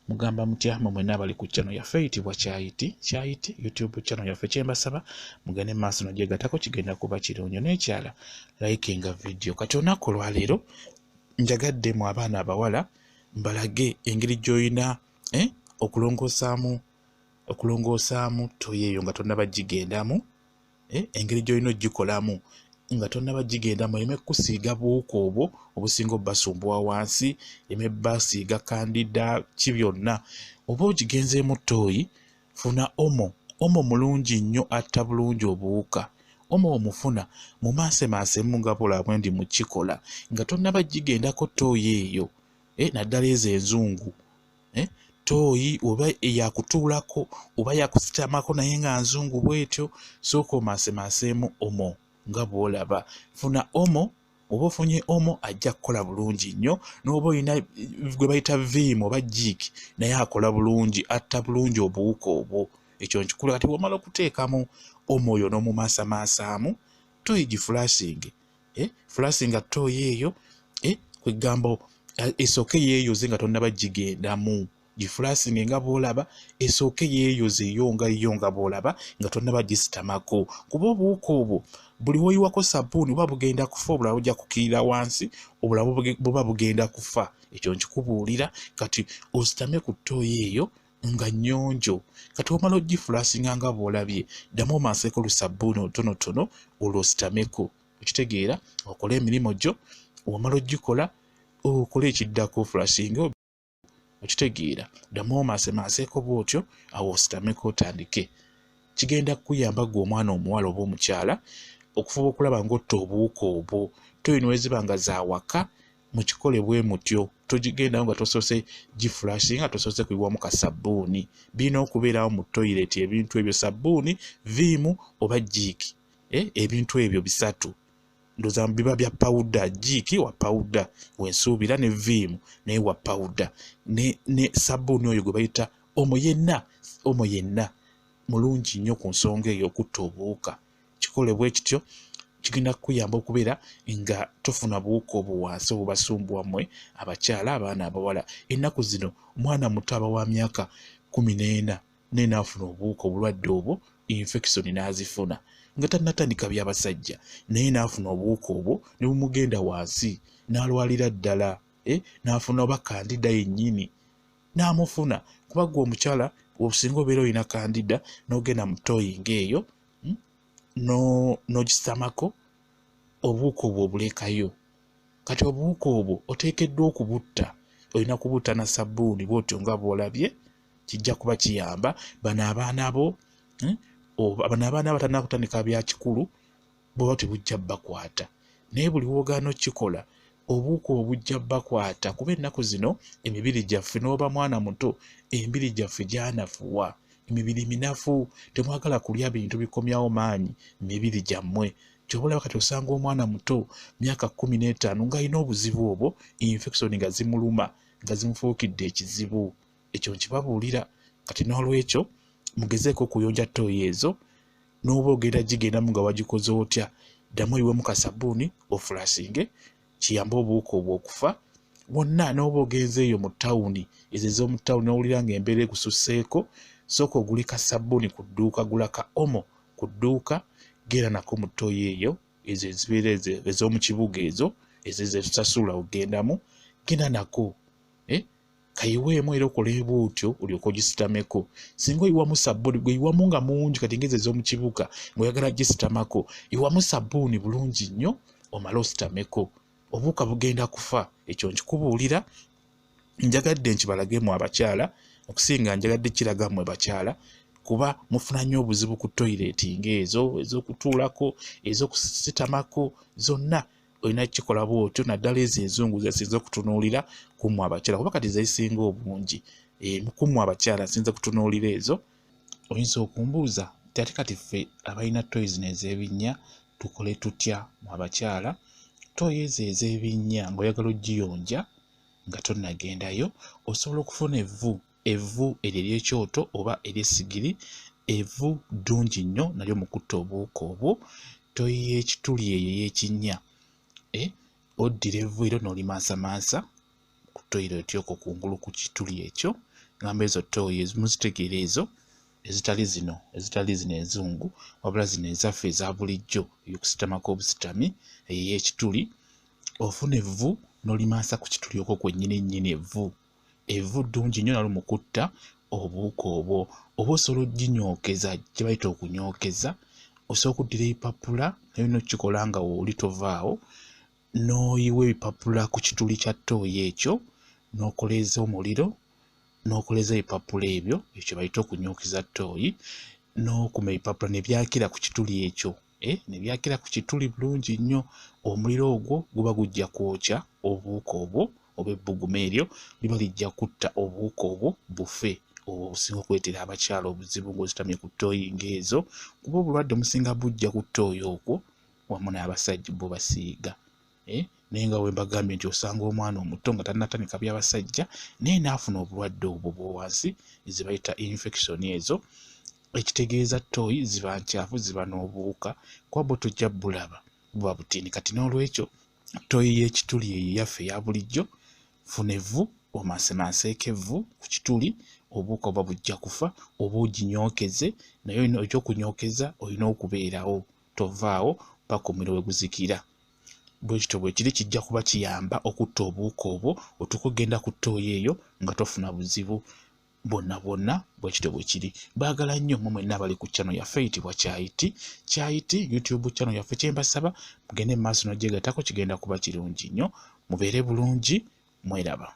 mugamba mutya mmwe mwenna abali ku channel yaffe eyitibwa Kyayiti YouTube channel yaffe. Kyembasaba mugane maaso nagyegatako kigenda kuba kirungi n'ekyala likinga video. Kati olunaku olwaleero njagadde mu abaana abawala mbalage engeri gy'olina okulongosaamu toyi eyo nga tonnaba gigendamu, engeri gy'olina ogikolamu nga tonnaba gigendamu, ereme kusiiga buwuka obwo obusinga obbasumbuwa wansi, ereme basiiga kandida ki byonna. Oba ogigenzeemu toyi, funa omo mulungi nnyo atta bulungi obuwuka. Omo omufuna mu maasemaasemu nga bwolaba ndi mu kikola nga tonnaba gigendako toyi eyo, naddala ezo enzungu. Toyi oba yakutuulako oba yakusitamako naye nga nzungu bwetyo, sooka omaasemaasemu omo nga bwolaba. Funa omo, oba ofunye omo ajja kukola bulungi nnyo, n'oba olina gwe bayita viimu oba jiiki naye akola bulungi, atta bulungi obuwuka obwo. Ekyo nkikula. Kati bw'omala okuteekamu omo oyo n'omumaasamaasaamu, toyi gifulasinge. Fulasinga toyi eyo kwegamba esooke yeeyoze nga tonnaba gigendamu. Gifulasinge nga bwolaba, esooke yeeyoze yo nga bwolaba nga tonnaba gisitamako. Kuba obuwuka obwo buli woyiwako sabbuuni buba bugenda kufa, obulala bujja kukirira wansi, obulala buba bugenda kufa. Ekyo nkikubuulira. Kati ositame ku toyi eyo nga nnyonjo. Kati omala ogifulasinga nga bwolabye, ddamu omaaseeko lusabbuuni otonotono olwo ositameko. Okitegeera, okole emirimu gyo. Omala ogikola okole ekiddako fulasinga. Okitegeera, ddamu omaasemaaseko bw'otyo, awo ositameko otandike. Kigenda kukuyamba gwe omwana omuwala oba omukyala okufuba okulaba ng'otta obuwuka obwo. Toyi neweziba nga za waka, mukikole bwe mutyo. Togigendawo nga tosoose gifulasinga, tosoose kuyiwamu kasabbuuni. Birina okubeerawo mu toyireti ebintu ebyo: sabbuuni, viimu oba jiiki. Ebintu ebyo bisatu ndoza biba bya pawuda. Jiiki wa pawuda wensuubira, ne viimu naye wa pawuda, ne sabbuuni oyo gwe bayita omo yenna mulungi nnyo ku nsonga eyo okutta obuwuka. Kikole bwe kityo, kigenda kukuyamba okubeera nga tofuna buwuka obwo wansi obubasumbuwa mmwe abakyala, abaana abawala. Ennaku zino omwana muto aba wa myaka 14 naye n'afuna obuwuka, obulwadde obwo infection n'azifuna nga tannatandika by'abasajja, naye n'afuna obuwuka obwo ne bumugenda wansi n'alwalira ddala. N'afuna oba kandida yennyini n'amufuna. Kuba gwe omukyala obusinga obeera olina kandida n'ogenda mu toyi ng'eyo n'ogisitamako, obuwuka obwo obulekayo. Kati obuwuka obwo oteekeddwa okubutta. Olina kubutta na sabbuuni bw'otyo nga bw'olabye. Kijja kuba kiyamba bano abaana bo, bano abaana abatannaba kutandika bya kikulu, bw'oba tebujja bakwata. Naye buli woogaana okikola, obuwuka obwo bujja bakwata. Kuba ennaku zino emibiri gyaffe, n'oba mwana muto, emibiri gyaffe gyanafuwa, emibiri minafu. Temwagala kulya bintu bikomyawo maanyi mibiri gyammwe. Ky'obalaba kati osanga omwana muto myaka 15 ng'alina obuzibu obwo, infection nga zimuluma, nga zimufuukidde ekizibu. Ekyo nkibabuulira. Kati n'olwekyo mugezeeko okuyonja toyi ezo, n'oba ogenda gigendamu nga wagikoze otya, ddamu oyiwemu kasabbuuni ofulasinge, kiyambe obuwuka obwo okufa. Wonna n'oba ogenze eyo mu ttawuni, ezo ez'omu ttawuni n'owulira ng'embeera egususseeko, sooka ogule kasabbuuni ku dduuka, gula ka omo ku dduuka, genda nako mu toyi eyo, ezo ezibeera ez'omu kibuga ezo zetusasula ogendamu, genda nako. Kayiweemu era okole bw'otyo olyoke ogisitameko. Singa oyiwamu sabbuuni, gwe yiwamu nga mungi, kati ngeze ez'omu kibuga ng'oyagala gisitamako, yiwamu sabbuuni bulungi nnyo omale ositameko. Obuwuka bugenda kufa. Ekyo nkikubuulira. Njagadde nkibalagemu abakyala okusinga njagadde kiraga mmwe bakyala, kuba mufuna nnyo obuzibu ku toyireti ng'ezo ez'okutuulako, ez'okusitamako, zonna olina kikola bw'otyo, naddala ezo enzungu zesinza okutunuulira ku mmwe abakyala, kuba kati zesinga obungi. Ku mmwe abakyala nsinza kutunuulira ezo. Oyinza okumbuuza ate kati ffe abalina toyi zino ez'ebinnya tukole tutya mu abakyala? Toyi ezo ez'ebinnya ng'oyagala ogiyonja nga tonnagendayo, osobola okufuna evvu eryo ery'ekyoto oba ery'essigiri. Evvu ddungi nnyo nalyo mu kutta obuwuka obwo. Toyi y'ekituli eyo ey'ekinnya, oddira evvu eryo n'olimaasamasa ku toyireti okwo kungulu ku kituli ekyo, ngamba ezo ttooyi muzitegeera ezo ezitali zino enzungu wabula zino ezaffe eza bulijjo ey'okusitamako obusitami ey'ekituli. Ofuna evvu n'olimaasa ku kituli okwo kwennyini evvu ddungi nnyo nalo mu kutta obuwuka obwo. Oba osobola oginyookeza gye bayita okunyookeza, osobola okuddira ebipapula naye n'okikola nga wooli tovaawo n'oyiwa ebipapula ku kituli kya ttooyi ekyo n'okoleeza omuliro n'okoleeza ebipapula ebyo ekyo bayita okunyookeza ttooyi n'okuma ebipapula ne byakira ku kituli ekyo ne byakira ku kituli bulungi nnyo. Omuliro ogwo guba gujja kwokya obuwuka obwo oba ebbuguma eryo liba lijja kutta obuwuka obwo bufe. Obwo obusinga okuleetera abakyala obuzibu ng'ositamye ku ttooyi ng'ezo, kuba obulwadde omusinga bujja ku ttooyi okwo wamu n'abasajja bo basiiga. Naye nga bwe mbagambye nti osanga omwana omuto nga tannatandika by'abasajja naye n'afuna obulwadde obwo bw'owansi ze bayita infection ezo, ekitegeeza ttooyi ziba nkyafu, ziba n'obuwuka, kuba bwo tojja bulaba buba butini. Kati n'olwekyo ttooyi y'ekituli eyo yaffe eya bulijjo, funa evvu omaasemaanseeko evvu ku kituli, obuwuka buba bujja kufa. Oba oginyookeze, naye ekyokunyookeza olina okubeerawo, tovaawo paka omuliro we guzikira. Bwe kityo bwe kiri kijja kuba kiyamba okutta obuwuka obwo otuuka ogenda ku ttooyi eyo nga tofuna buzibu bwonna. Bwe kityo bwe kiri. Baagala nnyo mmwe mwenna abali ku channel yaffe eyitibwa Kyayiti YouTube channel yaffe. Kye mbasaba mugende mu maaso n'ogyegattako, kigenda kuba kirungi nnyo. Mubeere bulungi, mweraba.